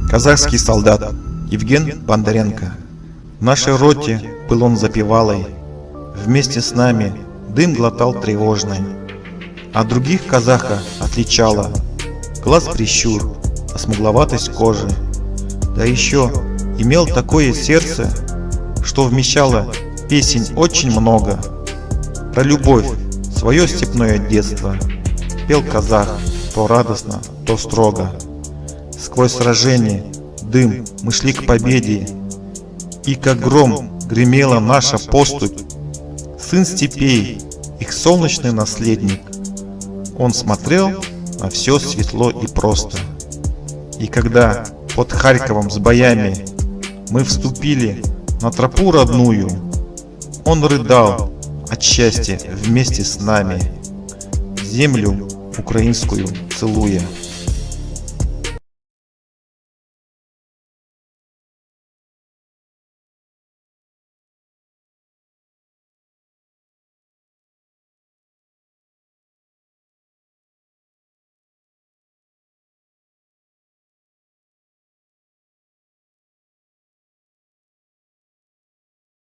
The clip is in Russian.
Казахский солдат Евген Бондаренко. В нашей роте был он запевалой, вместе с нами дым глотал тревожный. А других казаха отличала глаз прищур, а смугловатость кожи. Да еще имел такое сердце, что вмещало песен очень много. Про любовь, свое степное детство пел казах то радостно, то строго. Сквозь сражение дым мы шли к победе, и как гром гремела наша поступь. Сын степей, их солнечный наследник, он смотрел на все светло и просто. И когда под Харьковом с боями мы вступили на тропу родную, он рыдал от счастья вместе с нами, землю украинскую целуя.